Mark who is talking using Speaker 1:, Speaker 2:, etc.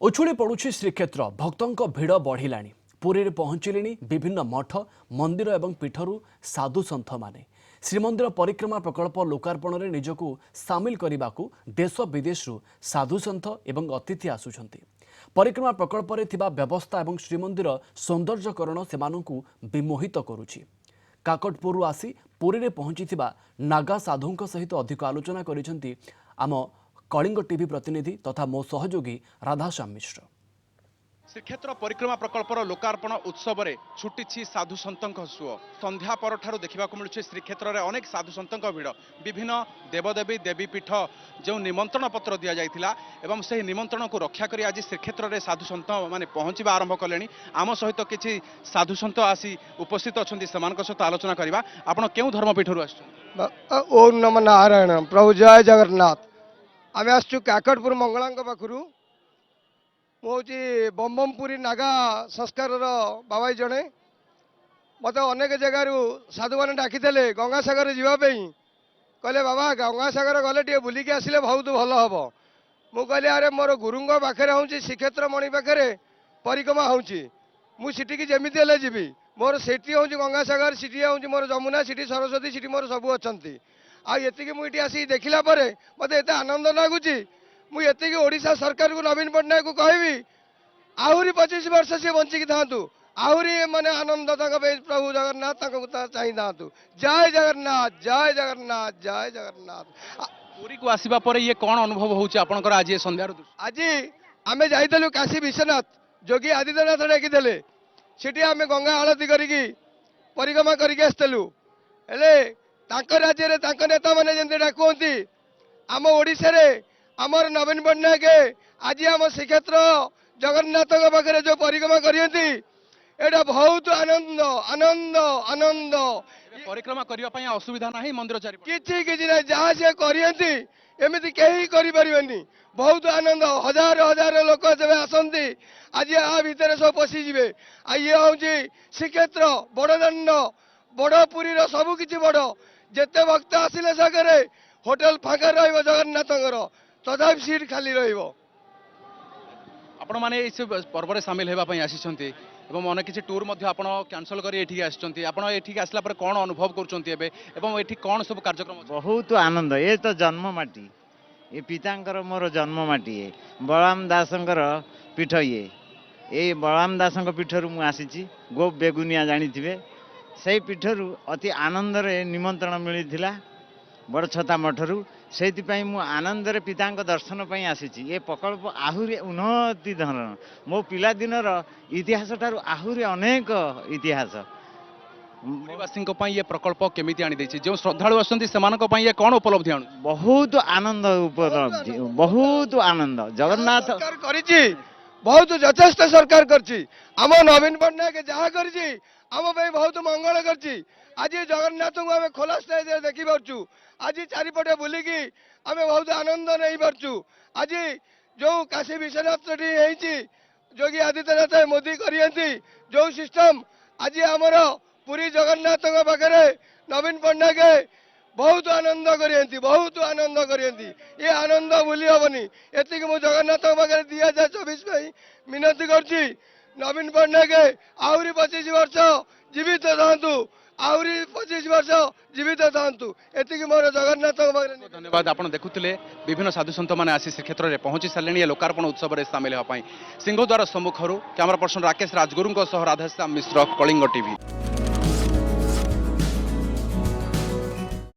Speaker 1: उछुड़ी पड़ुछि श्रीक्षेत्र भक्तों भिड़ बढ़िलाणी पुरी पहुंचले विभिन्न मठ मंदिर एवं पीठरू साधु सन्थ माने श्रीमंदिर परिक्रमा प्रकल्प लोकार्पण में निजकू सामिल करने को देश विदेश साधु सन्थ एवं अतिथि आसुछंती। परिक्रमा प्रकल्प में थिबा व्यवस्था एवं श्रीमंदिर सौंदर्यकरण सेमानंकु विमोहित करुछि। काकटपुर आसी पुरी पहुंची नागा साधुओं सहित अधिक आलोचना करिसेंती आम कलिंग टीवी प्रतिनिधि तथा मो सहयोगी राधाश्याम मिश्र।
Speaker 2: श्रीक्षेत्र परिक्रमा प्रकल्पर लोकार्पण उत्सव में छुटी साधु सन्तों सुओ संध्या पर देखा मिलूँ श्रीक्षेत्र में अनेक साधु सन्तों भिड़ विभिन्न देवदेवी देवीपीठ जो निमंत्रण पत्र दि जाइथिला एवं से निमंत्रण को रक्षा करी आज श्रीक्षेत्र में साधु सन्त माने पहुँचवा आरंभ कले। आम सहित किसी साधु सन्त आसी उपस्थित अच्छा सहित आलोचना करवा। आपड़ क्यों धर्मपीठ
Speaker 3: ओम नम नारायण प्रभु जय जगन्नाथ। आम आसचु काकटपुर मंगला पाखु मुझे बम्बमपुरी नागा संस्कार बाबाई जड़े मत अनेक जगार साधु मैंने डाकी गंगासागर जावाई कहले बाबा गंगासागर गले टे बुलिकी आसिले बहुत भल हम। मु कहली अरे मोर गुरुंग पाखे हूँ श्रीक्षेत्र मणि पाखे परिक्रमा होगी जमी जी मोर से हूँ गंगासागर सी हूँ मोर जमुना सी सरस्वती सी मोर सब अच्छा आती मुझे आसिक देखला मत एत आनंद लगुच मुझे ओडिशा सरकार को नवीन पट्टनायक को कहबी आहरी 25 वर्ष सी बंचिकी था आहरी माने आनंद प्रभु जगन्नाथ चाहिए था। जय जगन्नाथ जय जगन्नाथ जय जगन्नाथ।
Speaker 2: पुरी को आसवा पर ये कौन अनुभव होउछि आपनकर आज संध्यार?
Speaker 3: आज आमे जाइतलु काशी विश्वनाथ जोगी आदित्यनाथ डाकिदेले सेठी आमे गंगा आरती करिकी परिक्रमा करिकी आस्तलु हेले तांको राज्य रे तांको नेता माने जेंते डाकुंती आम ओडिशा रे आमर नवीन पट्टनायक आज आम श्रीक्षेत्र जगन्नाथ पाखे जो परिक्रमा करियंती एटा बहुत आनंद आनंद आनंद।
Speaker 2: परिक्रमा करने असुविधा ना मंदिर चारि
Speaker 3: किसी ना जहाँ से करियंती एमती कहीं करें बहुत आनंद हजार हजार लोक जब आसती आज आ भितर सब पशिजे आ ये हूँ श्रीक्षेत्र बड़दाण्ड बड़पुरी सबकि बड़ जिते भक्त आसिले सागरे होटेल फाँका रगन्नाथ तथापि सीट खाली
Speaker 2: आपण माने इस पर्व में सामिल होगापी आसी एवं अनेक किसी टूर कैंसल कर आसला पर कौन अनुभव कर कौन सब कार्यक्रम?
Speaker 4: बहुत आनंद। ये तो जन्म माटी ये पितांकर मोर जन्म माटी है बलराम दासंकर पीठ ये बलराम दास पीठर मु आसी गोप बेगुनिया जानी से पीठर अति आनंद निमंत्रण मिलता बड़छता मठरू से मु आनंद पिता दर्शन पर आसी। ये प्रकल्प आहरी उन्नति धरण मो पिला दिन इतिहास ठारू आहरी अनेक इतिहास
Speaker 2: वासी ये प्रकल्प केमिति आनी देछि जो श्रद्धालु आसंती सेमानक पई ये कोन उपलब्धि आनु?
Speaker 4: बहुत आनंद उपलब्धि बहुत आनंद जगन्नाथ
Speaker 3: करिछि बहुत यथेष्ट सरकार करछि आम नवीन पट्टनायक जहाँ करछि आम पे बहुत मंगल करछि। आज जगन्नाथ को आम खोला स्टेज देखी पार्छु आज चारिपटे बुलिकी आम बहुत आनंद नहीं पार्छु। आज जो काशी विश्वनाथ जोगी आदित्यनाथ मोदी करियंती जो सिस्टम आज आमर पुरी जगन्नाथ पाखे नवीन पट्टनायक बहुत आनंद करियंती ये आनंद भूली हेनी एतिक मु जगन्नाथ पाखे 2024 मिनती करछि नवीन पट्टनायक आहरी 25 वर्ष जीवित था आहरी 25 वर्ष जीवित था एतिक मोर जगन्नाथ।
Speaker 2: धन्यवाद। आप देखुले विभिन्न साधु सन्त मैंने आसी श्रीक्षेत्र में पहुंची सारे लोकार्पण उत्सव में सामिल होगा सिंहद्वार सम्मुखर कैमरा पर्सन राकेश राजगुरु राधाश्याम मिश्र कलिंग टीवी।